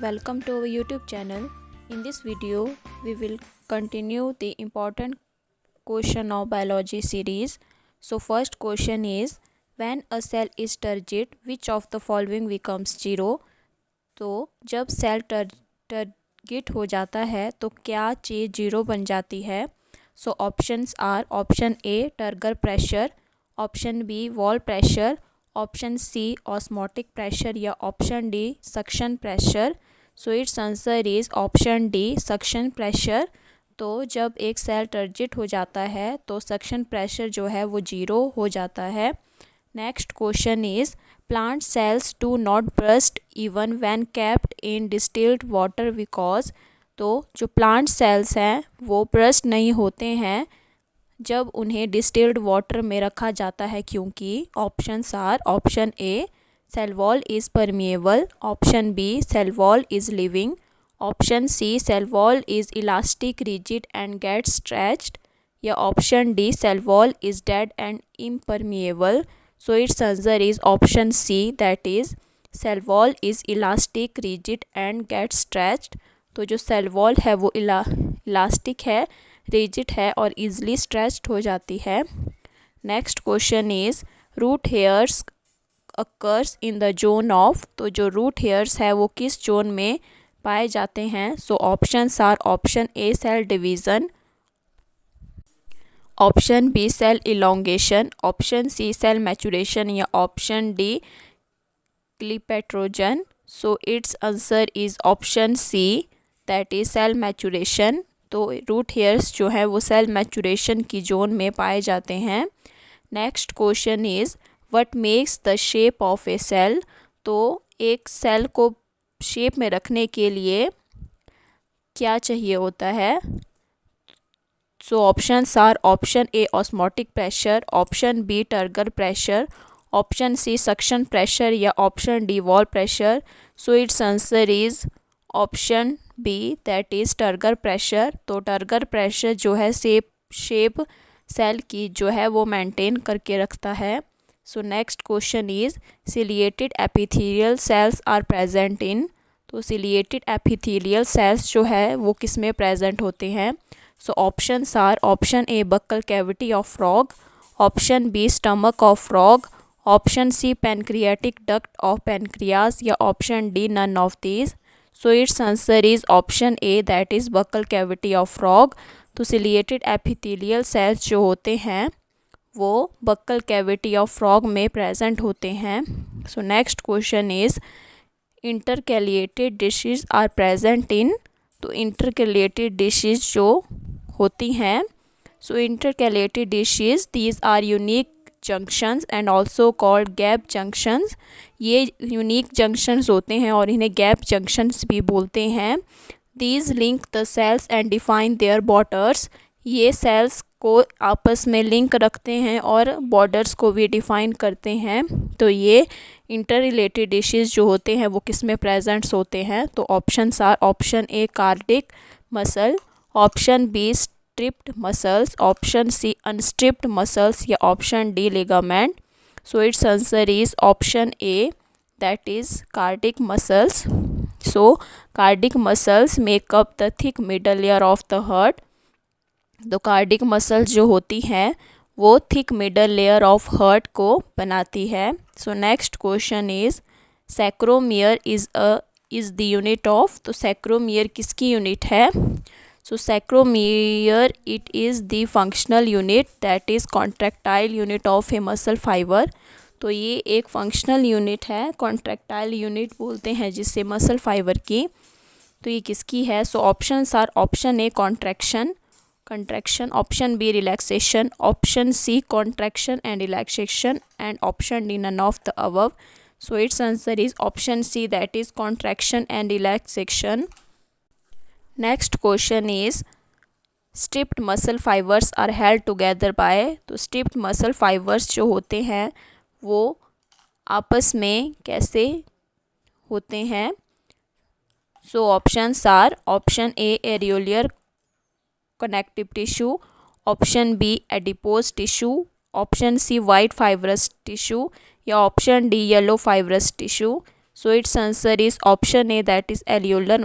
Welcome to our YouTube channel. In this video, we will continue the important question of biology series. So first question is, when a cell is turgid, which of the following becomes zero? तो जब cell टर्गिट हो जाता है तो क्या चीज़ zero बन जाती है? So options are option A turgor pressure, option B wall pressure, option C osmotic pressure या option D suction pressure. So it's answer is option D suction pressure. तो जब एक सेल टर्जिट हो जाता है तो सक्शन प्रेशर जो है वो जीरो हो जाता है. Next question is plant cells do not burst even when kept in distilled water because. तो जो प्लांट सेल्स हैं वो बर्स्ट नहीं होते हैं जब उन्हें डिस्टिल्ड वाटर में रखा जाता है, क्योंकि options are option A cell wall is permeable, option B cell wall is living, option C cell wall is elastic rigid and get stretched या option D cell wall is dead and impermeable. So it's answer is option C, that is cell wall is elastic rigid and get stretched. तो जो cell wall है वो elastic है, rigid है और easily stretched हो जाती है. Next question is root hairs occurs in the zone of. तो जो रूट हेयर्स है वो किस जोन में पाए जाते हैं? So options are option A cell division, option B cell elongation, option C cell maturation या option D calyptrogen. So it's answer is option C, that is cell maturation. तो root hairs जो है वो cell maturation की zone में पाए जाते हैं. Next question is what makes the shape of a cell. तो एक सेल को शेप में रखने के लिए क्या चाहिए होता है? So options are option A osmotic pressure, option B turgor pressure, option C suction pressure या option D wall pressure. So it's answer is option B, that is turgor pressure. तो टर्गर प्रेशर जो है shape cell की जो है वो maintain करके रखता है. So next question is ciliated epithelial cells are present in. तो सिलिएटेड एपिथेलियल सेल्स जो है वो किस में प्रेजेंट होते हैं? So options are option A buccal cavity of frog, option B stomach of frog, option C pancreatic duct of pancreas या option D none of these. So it's answer is option A, that is buccal cavity of frog. तो ciliated epithelial cells जो होते हैं वो buccal cavity of frog में present होते हैं. So next question is intercalated discs are present in. तो intercalated dishes जो होती हैं, so intercalated discs these are unique junctions and also called gap junctions. ये यूनिक जंक्शंस होते हैं और इन्हें गैप जंक्शंस भी बोलते हैं. These link the cells and define their borders. ये सेल्स को आपस में लिंक रखते हैं और बॉर्डर्स को भी डिफाइन करते हैं. तो ये इंटर रिलेटेड डिशेस जो होते हैं वो किस में प्रेजेंट्स होते हैं? तो options are option A cardiac muscle, option B striped muscles, option C unstriped muscles या option D ligament. So it's answer is option A, that is cardiac muscles. So cardiac muscles make up the thick middle layer of the heart. तो cardiac muscles जो होती हैं वो thick middle layer of heart को बनाती है. So next question is sarcomere is the unit of. तो सैक्रोमियर किसकी यूनिट है? So sarcomere it is the functional unit, that is contractile unit of a muscle fibre. तो ये एक फंक्शनल यूनिट है, कॉन्ट्रैक्टाइल यूनिट बोलते हैं जिससे मसल फाइबर की. तो ये किसकी है? So options are option A contraction, option B relaxation, option C contraction and relaxation and option D none of the above. So it's answer is option C, that is contraction and relaxation. Next question is striped muscle fibres are held together by. तो striped muscle fibres जो होते हैं वो आपस में कैसे होते हैं? So options are option A areolar connective tissue, option B adipose tissue, option C white fibrous tissue या option D yellow fibrous tissue. So its answer is option A, that is alveolar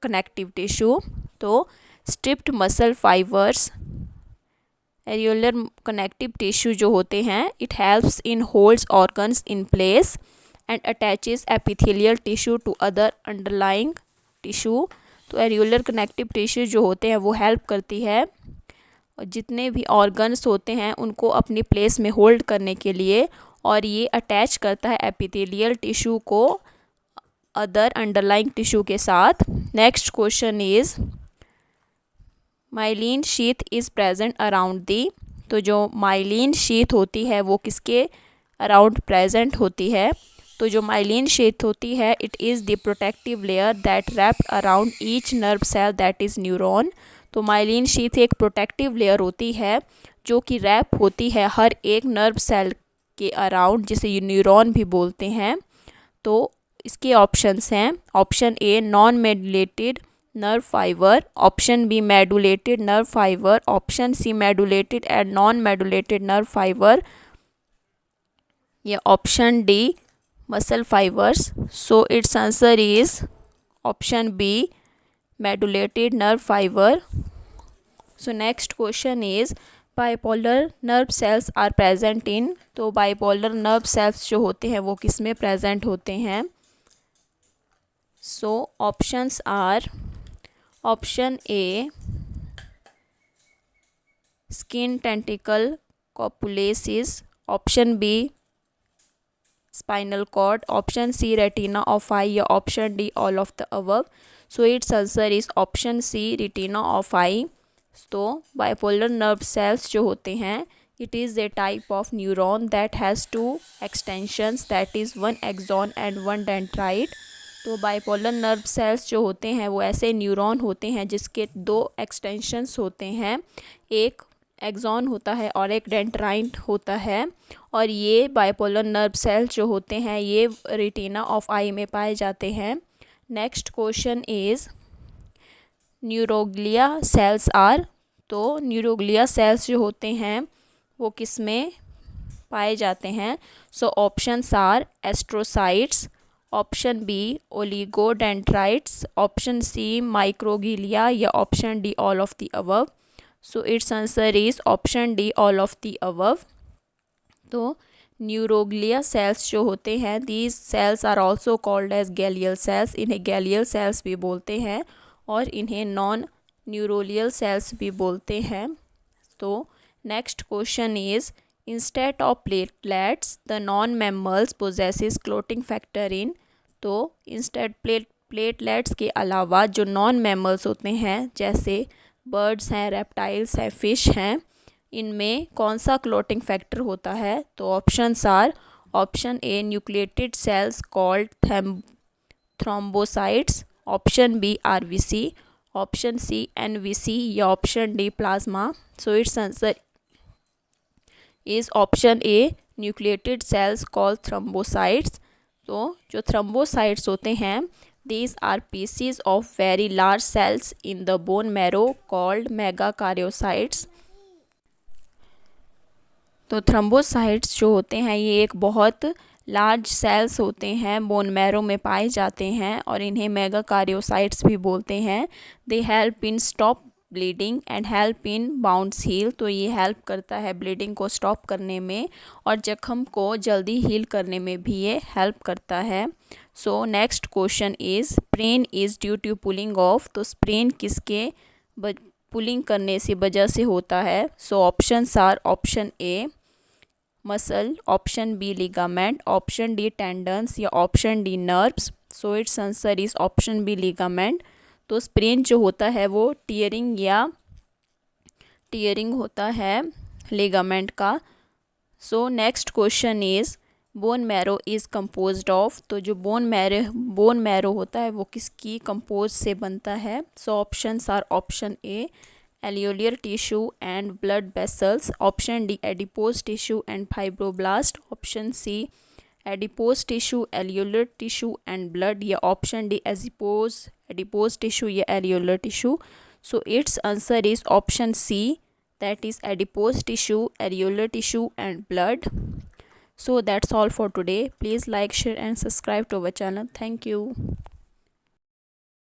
connective tissue. तो striped muscle fibres, areolar connective tissue जो होते हैं, it helps in holds organs in place and attaches epithelial tissue to other underlying tissue. तो areolar connective tissue जो होते हैं वो help करती है जितने भी ऑर्गन्स होते हैं उनको अपनी प्लेस में होल्ड करने के लिए, और ये अटैच करता है एपिथेलियल टिश्यू को अदर अंडरलाइंग टिश्यू के साथ। Next question is myelin sheath is present around the. तो जो माइलिन शीथ होती है वो किसके अराउंड प्रेजेंट होती है? तो जो माइलिन शीथ होती है, it is the protective layer that wrapped around each nerve cell that is neuron. तो माइलिन शीथ एक प्रोटेक्टिव लेयर होती है जो कि रैप होती है हर एक नर्व सेल के अराउंड, जिसे न्यूरॉन भी बोलते हैं। तो इसके ऑप्शंस हैं, option A non medullated nerve fibre, option B medullated nerve fibre, option C medullated and non medullated nerve fibre, या option D muscle fibres. So it's answer is option B medullated nerve fibre. So next question is bipolar nerve cells are present in. तो bipolar nerve cells जो होते हैं वो किस में present होते हैं? So options are option A skin tactile corpuscles, option B spinal cord, option C retina of eye, या option D all of the above. So it's answer is option C retina of eye. तो bipolar nerve cells जो होते हैं, it is a type of neuron that has two extensions, that is one axon and one dendrite. तो bipolar nerve cells जो होते हैं वो ऐसे न्यूरॉन होते हैं जिसके दो एक्सटेंशंस होते हैं, एक एक्सॉन होता है और एक डेंड्राइट होता है। और ये बाइपोलर नर्व सेल्स जो होते हैं ये रेटिना ऑफ आई में पाए जाते हैं। Next question is neuroglia cells are. तो न्यूरोग्लिया सेल्स जो होते हैं वो किस में पाए जाते हैं? So options are astrocytes, option B oligodendrites, option C microglia, या option D all of the above. So it's answer is option D all of the above. तो न्यूरोग्लिया सेल्स जो होते हैं, these cells are also called as glial cells, इन्हें glial sales भी बोलते हैं और इन्हें नॉन न्यूरोलियल सेल्स भी बोलते हैं। तो next question is instead of platelets the non mammals possesses clotting factor in. तो इंस्टेड प्लेटलेट्स के अलावा जो नॉन मैमल्स होते हैं, जैसे बर्ड्स हैं, रेप्टाइल्स हैं, फिश हैं, इनमें कौन सा क्लोटिंग फैक्टर होता है? तो options are option A nucleated cells called thrombocytes, option B RBC, option C NVC, या option D plasma. So it's answer is option A nucleated cells called thrombocytes. तो जो थ्रोम्बोसाइट्स होते हैं, these are pieces of very large cells in the bone marrow called megakaryocytes। तो thrombocytes जो होते हैं ये एक बहुत लार्ज सेल्स होते हैं, बोन मैरो में पाए जाते हैं और इन्हें मेगाकार्योसाइट्स भी बोलते हैं। They help in stop bleeding and help in wounds heal. तो ये हेल्प करता है ब्लीडिंग को स्टॉप करने में और जख्म को जल्दी हील करने में भी ये हेल्प करता है। So next question is sprain is due to pulling of. तो स्प्रेन किसके पुलिंग करने से वजह से होता है? So options are option A muscle, option B ligament, option D tendons, या option D nerves. So it's answer is option B ligament. तो स्प्रेन जो होता है वो टीयरिंग होता है लिगामेंट का। So next question is bone marrow is composed of. तो जो बोन मैरो होता है वो किसकी कंपोज से बनता है? So options are option A areolar tissue and blood vessels, option D adipose tissue and fibroblast, option C adipose tissue, areolar tissue and blood, या ऑप्शन डी एडिपोज टिश्यू या areolar tissue. So it's answer is option C, that is adipose tissue, areolar tissue and blood. So that's all for today. Please like, share and subscribe to our channel. Thank you.